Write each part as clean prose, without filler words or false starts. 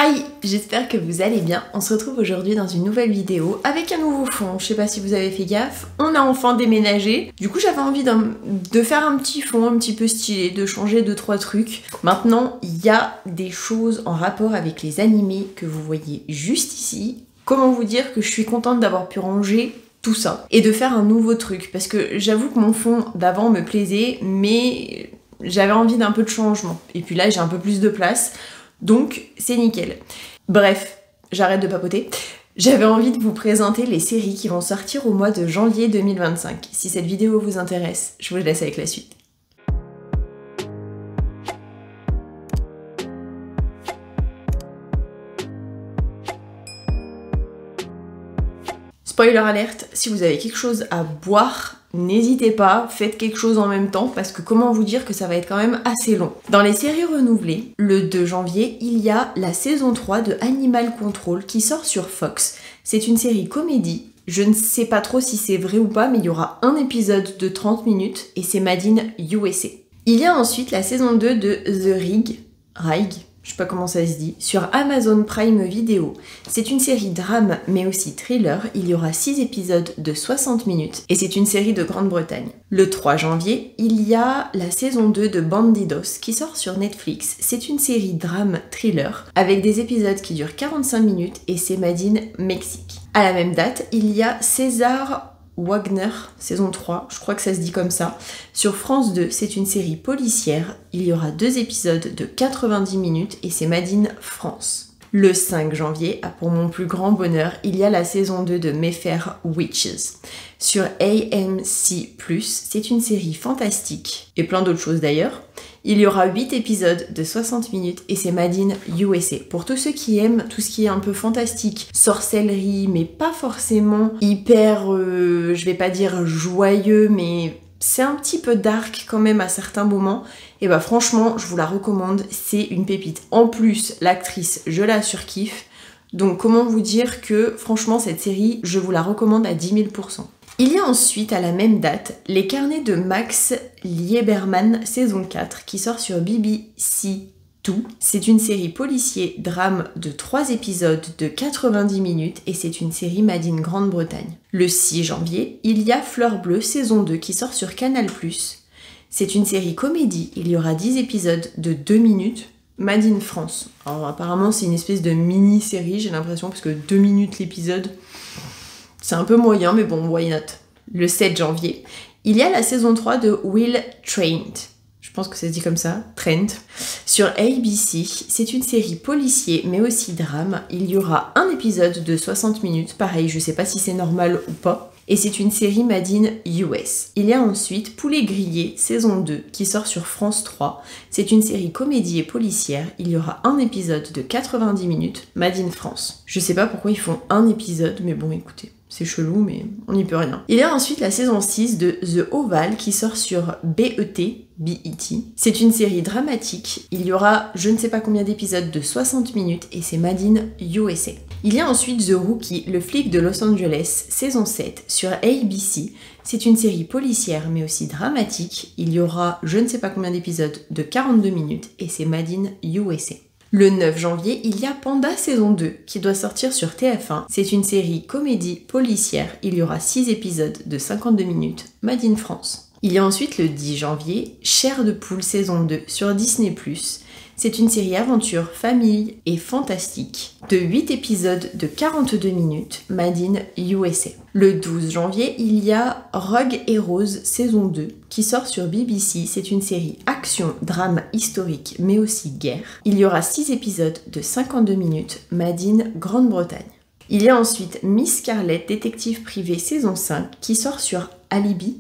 Hi, j'espère que vous allez bien. On se retrouve aujourd'hui dans une nouvelle vidéo avec un nouveau fond. Je sais pas si vous avez fait gaffe, on a enfin déménagé. Du coup j'avais envie de faire un petit fond un petit peu stylé, de changer 2-3 trucs. Maintenant il y a des choses en rapport avec les animés que vous voyez juste ici. Comment vous dire que je suis contente d'avoir pu ranger tout ça et de faire un nouveau truc, parce que j'avoue que mon fond d'avant me plaisait, mais j'avais envie d'un peu de changement. Et puis là j'ai un peu plus de place. Donc c'est nickel. Bref, j'arrête de papoter. J'avais envie de vous présenter les séries qui vont sortir au mois de janvier 2025. Si cette vidéo vous intéresse, je vous laisse avec la suite. Spoiler alerte, si vous avez quelque chose à boire, n'hésitez pas, faites quelque chose en même temps, parce que comment vous dire que ça va être quand même assez long. Dans les séries renouvelées, le 2 janvier, il y a la saison 3 de Animal Control qui sort sur Fox. C'est une série comédie. Je ne sais pas trop si c'est vrai ou pas, mais il y aura un épisode de 30 minutes et c'est made in USA. Il y a ensuite la saison 2 de The Rig, je sais pas comment ça se dit, sur Amazon Prime Video. C'est une série drame mais aussi thriller, il y aura 6 épisodes de 60 minutes et c'est une série de Grande-Bretagne. Le 3 janvier, il y a la saison 2 de Bandidos qui sort sur Netflix. C'est une série drame thriller avec des épisodes qui durent 45 minutes et c'est made in Mexique. À la même date, il y a César Wagner, saison 3, je crois que ça se dit comme ça. Sur France 2, c'est une série policière. Il y aura 2 épisodes de 90 minutes et c'est made in France. Le 5 janvier, pour mon plus grand bonheur, il y a la saison 2 de Mayfair Witches. Sur AMC+, c'est une série fantastique, et plein d'autres choses d'ailleurs. Il y aura 8 épisodes de 60 minutes et c'est made in USA. Pour tous ceux qui aiment tout ce qui est un peu fantastique, sorcellerie, mais pas forcément hyper, je vais pas dire joyeux, mais c'est un petit peu dark quand même à certains moments. Et bah franchement, je vous la recommande, c'est une pépite. En plus, l'actrice, je la surkiffe. Donc comment vous dire que franchement cette série, je vous la recommande à 10 000%. Il y a ensuite à la même date Les Carnets de Max Lieberman saison 4 qui sort sur BBC 2. C'est une série policier drame de 3 épisodes de 90 minutes et c'est une série made in Grande-Bretagne. Le 6 janvier, il y a Fleur Bleue saison 2 qui sort sur Canal+. C'est une série comédie, il y aura 10 épisodes de 2 minutes. Made in France. Alors apparemment c'est une espèce de mini-série, j'ai l'impression, parce que 2 minutes l'épisode, c'est un peu moyen, mais bon, why not. Le 7 janvier, il y a la saison 3 de Well Trained. Je pense que ça se dit comme ça, Trained. Sur ABC, c'est une série policier, mais aussi drame. Il y aura un épisode de 60 minutes, pareil, je sais pas si c'est normal ou pas. Et c'est une série made in US. Il y a ensuite Poulet grillé, saison 2, qui sort sur France 3. C'est une série comédie et policière. Il y aura un épisode de 90 minutes, made in France. Je sais pas pourquoi ils font un épisode, mais bon, écoutez, c'est chelou, mais on n'y peut rien. Il y a ensuite la saison 6 de The Oval, qui sort sur BET. C'est une série dramatique. Il y aura je ne sais pas combien d'épisodes de 60 minutes et c'est made in USA. Il y a ensuite The Rookie, le flic de Los Angeles, saison 7, sur ABC. C'est une série policière mais aussi dramatique. Il y aura je ne sais pas combien d'épisodes de 42 minutes et c'est made in USA. Le 9 janvier, il y a Panda saison 2 qui doit sortir sur TF1. C'est une série comédie policière. Il y aura 6 épisodes de 52 minutes, made in France. Il y a ensuite le 10 janvier, Chair de poule saison 2 sur Disney+. C'est une série aventure, famille et fantastique de 8 épisodes de 42 minutes, made in USA. Le 12 janvier, il y a Rogue et Rose saison 2 qui sort sur BBC. C'est une série action, drame historique mais aussi guerre. Il y aura 6 épisodes de 52 minutes, made in Grande-Bretagne. Il y a ensuite Miss Scarlett, détective privé saison 5 qui sort sur Alibi.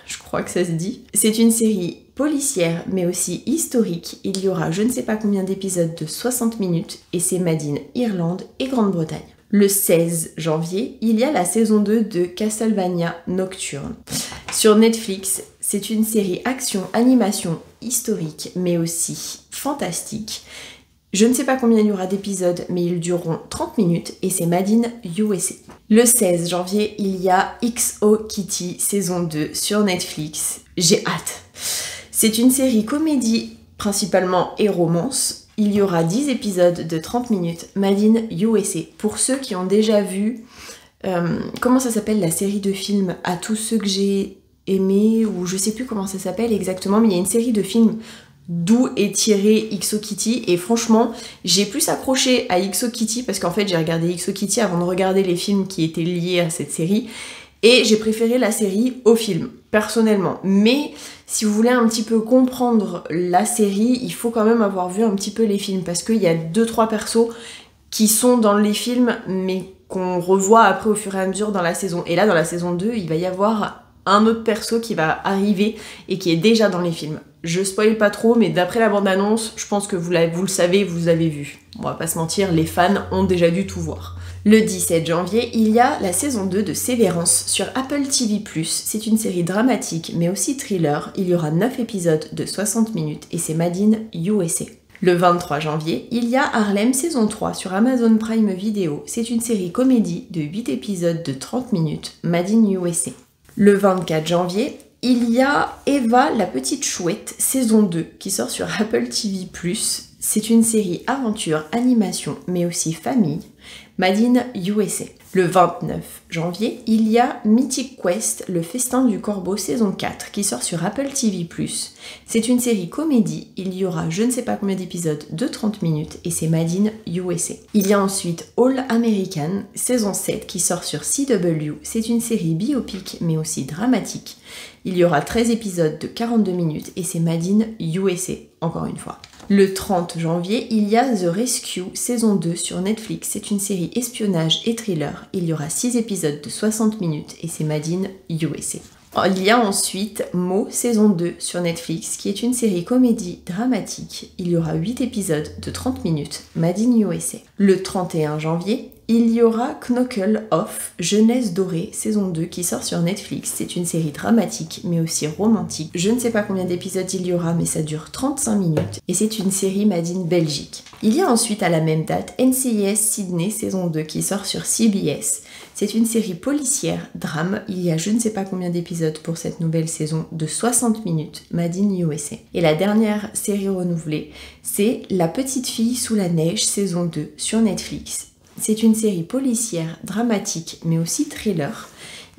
Je crois que ça se dit. C'est une série policière mais aussi historique. Il y aura je ne sais pas combien d'épisodes de 60 minutes et c'est made in Irlande et Grande-Bretagne. Le 16 janvier, il y a la saison 2 de Castlevania Nocturne. Sur Netflix, c'est une série action-animation historique mais aussi fantastique. Je ne sais pas combien il y aura d'épisodes, mais ils dureront 30 minutes et c'est made in USA. Le 16 janvier, il y a XO Kitty saison 2 sur Netflix. J'ai hâte. C'est une série comédie principalement et romance. il y aura 10 épisodes de 30 minutes Made in USA. Pour ceux qui ont déjà vu, comment ça s'appelle la série de films À tous ceux que j'ai aimés, ou je sais plus comment ça s'appelle exactement, mais il y a une série de films d'où est tiré XO Kitty, et franchement j'ai plus accroché à XO Kitty parce qu'en fait j'ai regardé XO Kitty avant de regarder les films qui étaient liés à cette série, et j'ai préféré la série au film personnellement. Mais si vous voulez un petit peu comprendre la série, il faut quand même avoir vu un petit peu les films, parce qu'il y a 2-3 persos qui sont dans les films mais qu'on revoit après au fur et à mesure dans la saison. Et là dans la saison 2 il va y avoir un autre perso qui va arriver et qui est déjà dans les films. Je spoil pas trop, mais d'après la bande-annonce, je pense que vous le savez, vous l'avez vu. On va pas se mentir, les fans ont déjà dû tout voir. Le 17 janvier, il y a la saison 2 de Sévérance sur Apple TV+. C'est une série dramatique, mais aussi thriller. Il y aura 9 épisodes de 60 minutes et c'est Made in USA. Le 23 janvier, il y a Harlem saison 3 sur Amazon Prime Video. C'est une série comédie de 8 épisodes de 30 minutes, Made in USA. Le 24 janvier, il y a Eva la petite chouette saison 2 qui sort sur Apple TV+. C'est une série aventure, animation, mais aussi famille, Made in USA. Le 29 janvier, il y a Mythic Quest, le festin du corbeau saison 4 qui sort sur Apple TV+. C'est une série comédie, il y aura je ne sais pas combien d'épisodes de 30 minutes et c'est Made in USA. Il y a ensuite All American saison 7 qui sort sur CW. C'est une série biopic mais aussi dramatique. Il y aura 13 épisodes de 42 minutes et c'est Made in USA, encore une fois. Le 30 janvier, il y a The Rescue saison 2 sur Netflix. C'est une série espionnage et thriller. Il y aura 6 épisodes de 60 minutes et c'est Made in USA. Il y a ensuite Mo saison 2 sur Netflix qui est une série comédie dramatique. Il y aura 8 épisodes de 30 minutes, Made in USA. Le 31 janvier, il y aura Knuckle Off, Jeunesse dorée, saison 2 qui sort sur Netflix. C'est une série dramatique mais aussi romantique. Je ne sais pas combien d'épisodes il y aura mais ça dure 35 minutes et c'est une série Made in Belgique. Il y a ensuite à la même date NCIS Sydney saison 2 qui sort sur CBS. C'est une série policière, drame. Il y a je ne sais pas combien d'épisodes pour cette nouvelle saison de 60 minutes, Made in USA. Et la dernière série renouvelée, c'est La petite fille sous la neige saison 2 sur Netflix. C'est une série policière, dramatique, mais aussi thriller.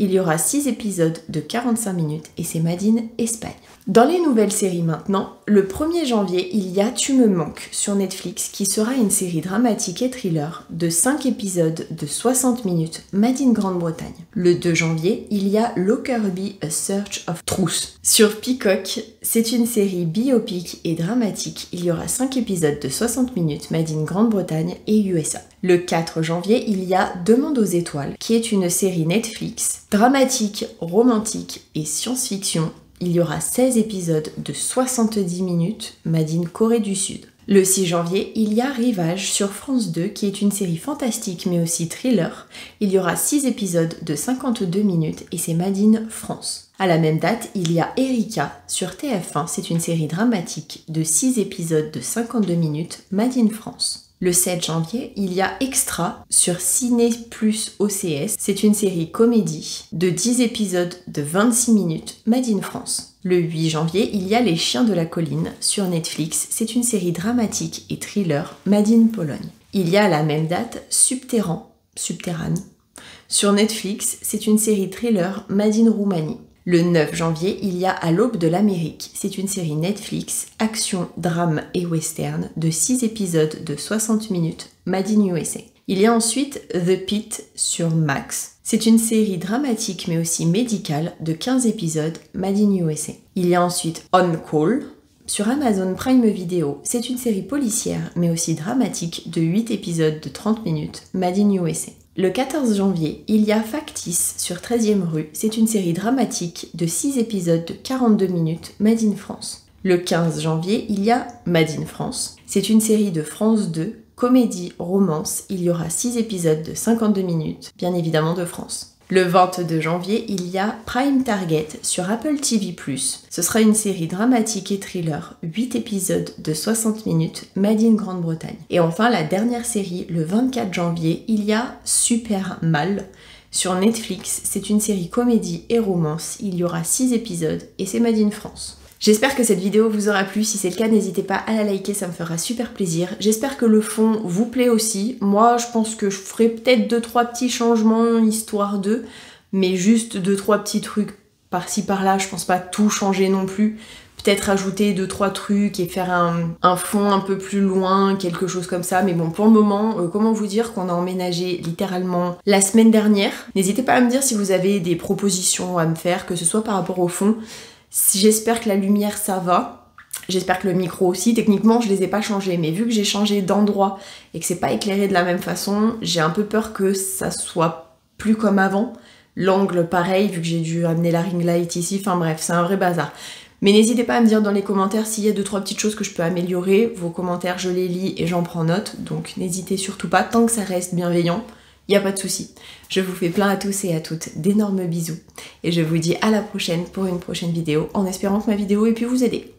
Il y aura 6 épisodes de 45 minutes et c'est Made in Espagne. Dans les nouvelles séries maintenant, le 1er janvier, il y a Tu me manques sur Netflix qui sera une série dramatique et thriller de 5 épisodes de 60 minutes, Made in Grande-Bretagne. Le 2 janvier, il y a Lockerbie A Search of Truth sur Peacock. C'est une série biopic et dramatique. Il y aura 5 épisodes de 60 minutes, Made in Grande-Bretagne et USA. Le 4 janvier, il y a Demande aux étoiles, qui est une série Netflix, dramatique, romantique et science-fiction. Il y aura 16 épisodes de 70 minutes, Made in Corée du Sud. Le 6 janvier, il y a Rivage sur France 2, qui est une série fantastique mais aussi thriller. Il y aura 6 épisodes de 52 minutes et c'est Made in France. À la même date, il y a Erika sur TF1, c'est une série dramatique de 6 épisodes de 52 minutes, Made in France. Le 7 janvier, il y a Extra sur Ciné Plus OCS. C'est une série comédie de 10 épisodes de 26 minutes, Made in France. Le 8 janvier, il y a Les Chiens de la Colline sur Netflix. C'est une série dramatique et thriller, Made in Pologne. Il y a à la même date Subterrane sur Netflix. C'est une série thriller, Made in Roumanie. Le 9 janvier, il y a À l'aube de l'Amérique. C'est une série Netflix, action, drame et western de 6 épisodes de 60 minutes, Made in USA. Il y a ensuite The Pit sur Max. C'est une série dramatique mais aussi médicale de 15 épisodes, Made in USA. Il y a ensuite On Call sur Amazon Prime Video. C'est une série policière mais aussi dramatique de 8 épisodes de 30 minutes, Made in USA. Le 14 janvier, il y a Factice sur 13e rue. C'est une série dramatique de 6 épisodes de 42 minutes, Made in France. Le 15 janvier, il y a Made in France. C'est une série de France 2, comédie, romance. Il y aura 6 épisodes de 52 minutes, bien évidemment de France. Le 22 janvier, il y a Prime Target sur Apple TV+. Ce sera une série dramatique et thriller, 8 épisodes de 60 minutes, Made in Grande-Bretagne. Et enfin, la dernière série, le 24 janvier, il y a Super Mal sur Netflix. C'est une série comédie et romance. Il y aura 6 épisodes et c'est Made in France. J'espère que cette vidéo vous aura plu, si c'est le cas n'hésitez pas à la liker, ça me fera super plaisir. J'espère que le fond vous plaît aussi. Moi je pense que je ferai peut-être 2-3 petits changements histoire de, mais juste 2-3 petits trucs par-ci par-là, je pense pas tout changer non plus. Peut-être ajouter 2-3 trucs et faire un fond un peu plus loin, quelque chose comme ça. Mais bon, pour le moment, comment vous dire qu'on a emménagé littéralement la semaine dernière. N'hésitez pas à me dire si vous avez des propositions à me faire, que ce soit par rapport au fond. J'espère que la lumière ça va. J'espère que le micro aussi. Techniquement, je les ai pas changés, mais vu que j'ai changé d'endroit et que c'est pas éclairé de la même façon, j'ai un peu peur que ça soit plus comme avant. L'angle pareil, vu que j'ai dû amener la ring light ici. Enfin bref, c'est un vrai bazar. Mais n'hésitez pas à me dire dans les commentaires s'il y a 2-3 petites choses que je peux améliorer. Vos commentaires, je les lis et j'en prends note. Donc n'hésitez surtout pas, tant que ça reste bienveillant, il n'y a pas de souci. Je vous fais plein à tous et à toutes d'énormes bisous. Et je vous dis à la prochaine pour une prochaine vidéo, en espérant que ma vidéo ait pu vous aider.